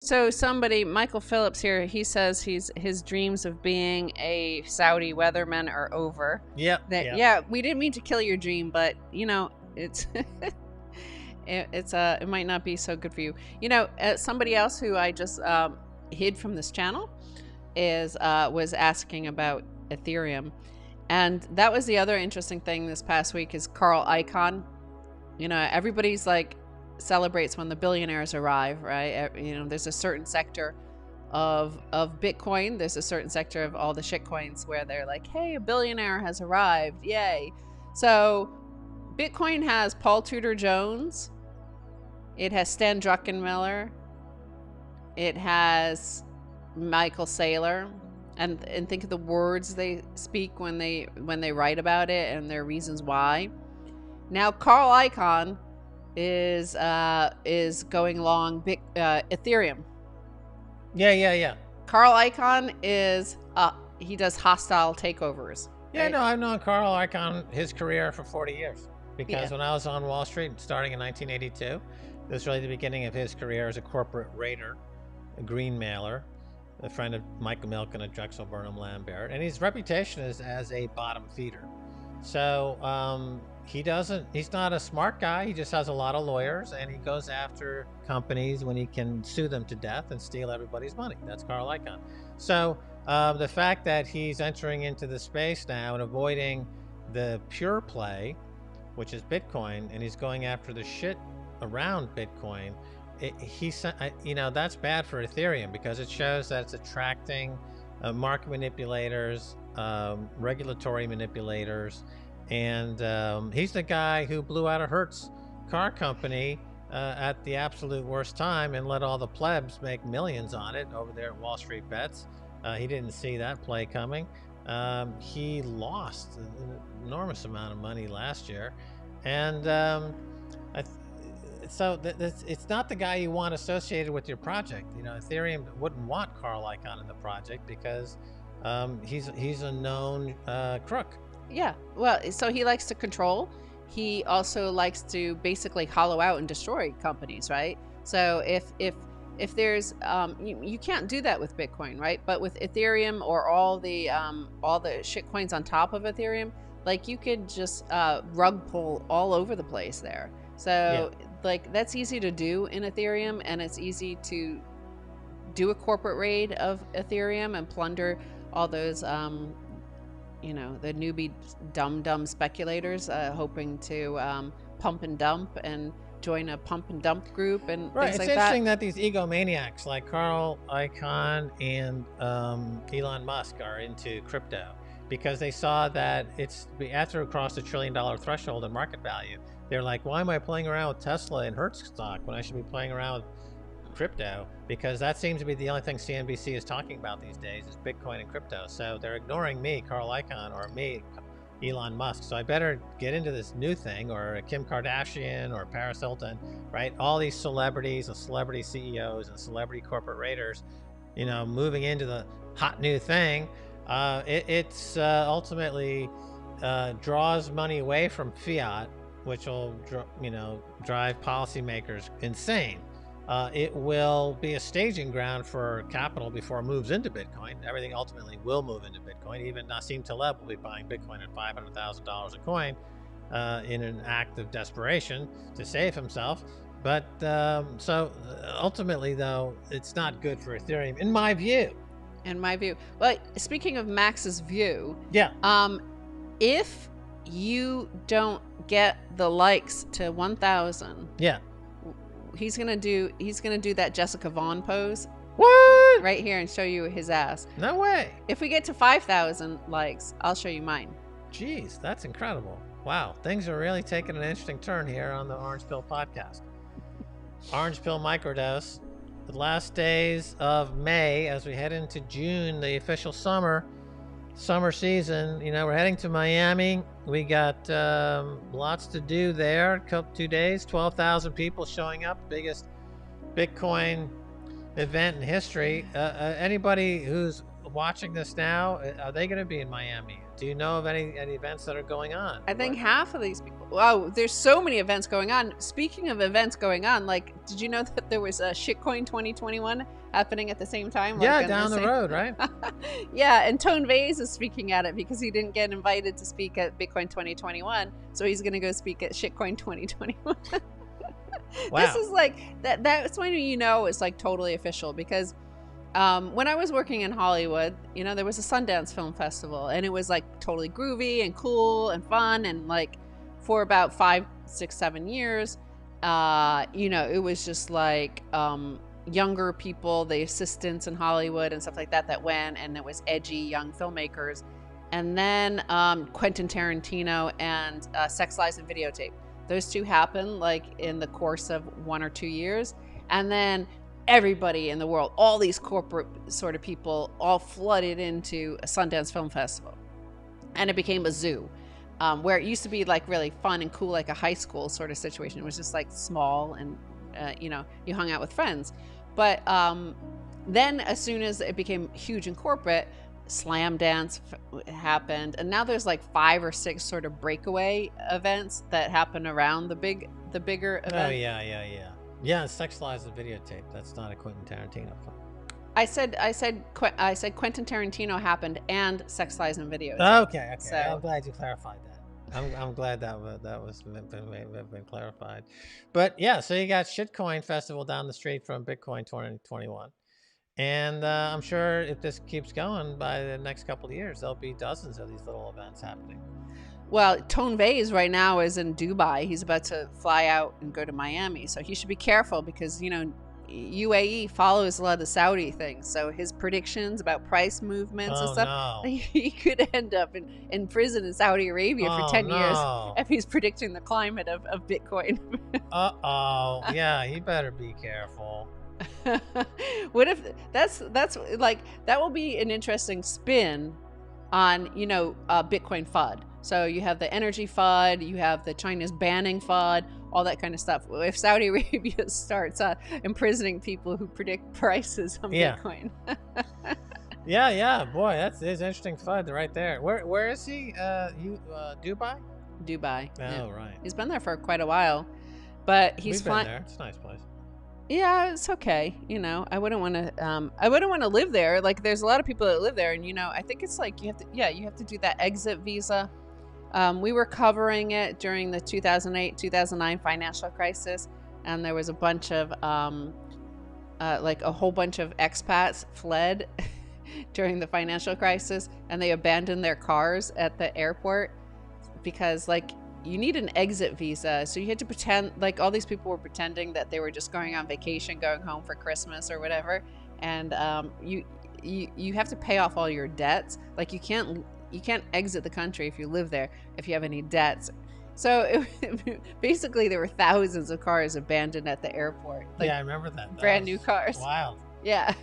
So somebody, Michael Phillips here, he says his dreams of being a Saudi weatherman are over. Yep. Yeah, we didn't mean to kill your dream, but it's it might not be so good for you. Somebody else who I just hid from this channel was asking about Ethereum, and that was the other interesting thing this past week is Carl Icahn. Everybody's like celebrates when the billionaires arrive, right? There's a certain sector of Bitcoin. There's a certain sector of all the shit coins where they're like, hey, a billionaire has arrived. Yay. So Bitcoin has Paul Tudor Jones. It has Stan Druckenmiller. It has Michael Saylor. And think of the words they speak when they write about it and their reasons why. Now Carl Icahn is going along Ethereum. Yeah. Carl Icahn is he does hostile takeovers. Yeah, right? No, I've known Carl Icahn his career for 40 years because when I was on Wall Street starting in 1982, it was really the beginning of his career as a corporate raider, a green mailer, a friend of Michael Milken and Drexel Burnham Lambert, and his reputation is as a bottom feeder. So he's not a smart guy. He just has a lot of lawyers, and he goes after companies when he can sue them to death and steal everybody's money. That's Carl Icahn. So the fact that he's entering into the space now and avoiding the pure play, which is Bitcoin, and he's going after the shit around Bitcoin, that's bad for Ethereum because it shows that it's attracting market manipulators, regulatory manipulators, and he's the guy who blew out a Hertz car company at the absolute worst time and let all the plebs make millions on it over there at Wall Street Bets. He didn't see that play coming. He lost an enormous amount of money last year, and so it's not the guy you want associated with your project. Ethereum wouldn't want Carl Icahn in the project because he's a known crook. Yeah, well, so he likes to control. He also likes to basically hollow out and destroy companies, right? So if there's you can't do that with Bitcoin, right? But with Ethereum or all the shit coins on top of Ethereum, like you could just rug pull all over the place there. So like that's easy to do in Ethereum, and it's easy to do a corporate raid of Ethereum and plunder all those the newbie dumb speculators hoping to pump and dump and join a pump and dump group and right. things It's like interesting that these egomaniacs like Carl Icahn and Elon Musk are into crypto because they saw that it's after it crossed $1 trillion threshold in market value. They're like, why am I playing around with Tesla and Hertz stock when I should be playing around with crypto? Because that seems to be the only thing CNBC is talking about these days is Bitcoin and crypto. So they're ignoring me, Carl Icahn, or me, Elon Musk. So I better get into this new thing, or Kim Kardashian or Paris Hilton, right? All these celebrities and celebrity CEOs and celebrity corporate raiders, moving into the hot new thing. It's ultimately draws money away from fiat, which will, drive policymakers insane. It will be a staging ground for capital before it moves into Bitcoin. Everything ultimately will move into Bitcoin. Even Nassim Taleb will be buying Bitcoin at $500,000 a coin in an act of desperation to save himself. But so ultimately, though, it's not good for Ethereum, in my view. In my view. Well, speaking of Max's view, if you don't get the likes to 1,000, he's gonna do that Jessica Vaughn pose. What? Right here and show you his ass. No way. If we get to 5,000 likes, I'll show you mine. Jeez, that's incredible. Wow, things are really taking an interesting turn here on the Orange Pill podcast. Orange Pill Microdose. The last days of May as we head into June, the official summer season. We're heading to Miami. We got lots to do there. 2 days, 12,000 people showing up. Biggest Bitcoin event in history. Anybody who's watching this now, are they going to be in Miami? Do you know of any events that are going on? I think half of these people. wow, there's so many events going on. Speaking of events going on, like, did you know that there was a Shitcoin 2021 happening at the same time? Yeah, like down the road, right? Yeah, and Tone Vays is speaking at it because he didn't get invited to speak at Bitcoin 2021, so he's going to go speak at Shitcoin 2021. Wow. This is like that's when you know it's like totally official, because when I was working in Hollywood, you know, there was a Sundance Film Festival, and it was like totally groovy and cool and fun, and like for about 5, 6, 7 years, you know, it was just like younger people, the assistants in Hollywood and stuff like that, that went, and it was edgy young filmmakers. And then Quentin Tarantino and Sex, Lies, and Videotape. Those two happened like in the course of 1 or 2 years. And then everybody in the world, all these corporate sort of people, all flooded into a Sundance Film Festival. And it became a zoo, where it used to be like really fun and cool, like a high school sort of situation. It was just like small, and you know, you hung out with friends. But then as soon as it became huge and corporate, Slam Dance happened, and now there's like 5 or 6 sort of breakaway events that happen around the bigger event. Oh yeah. Sex, Lies, and Videotape. That's not a Quentin Tarantino film. I said Quentin Tarantino happened, and Sex, Lies, and Videotape. Okay. So, I'm glad you clarified that. I'm glad that was been clarified. But yeah, so you got Shitcoin Festival down the street from Bitcoin 2021. And I'm sure if this keeps going, by the next couple of years, there'll be dozens of these little events happening. Well, Tone Vays right now is in Dubai. He's about to fly out and go to Miami. So he should be careful, because, you know, UAE follows a lot of the Saudi things. So his predictions about price movements and stuff, he could end up in prison in Saudi Arabia for 10 years if he's predicting the climate of Bitcoin. Yeah, he better be careful. What if that's like, that will be an interesting spin on, you know, Bitcoin FUD. So you have the energy FUD, you have the China's banning FUD, all that kind of stuff. If Saudi Arabia starts imprisoning people who predict prices on Bitcoin. yeah, boy, that's interesting FUD right there. Where is he? Dubai? Dubai. Oh, yeah. Right. He's been there for quite a while, but he's been there. It's a nice place. Yeah, it's okay. You know, I wouldn't want to live there. Like, there's a lot of people that live there, and, you know, I think it's like you have to do that exit visa. We were covering it during the 2008-2009 financial crisis, and there was a bunch of like a whole bunch of expats fled during the financial crisis, and they abandoned their cars at the airport because, like, you need an exit visa. So you had to pretend, like, all these people were pretending that they were just going on vacation, going home for Christmas or whatever. And you have to pay off all your debts. Like, you can't exit the country if you live there if you have any debts. So basically there were thousands of cars abandoned at the airport. Like, yeah, I remember that. Brand new cars. Wild. Yeah.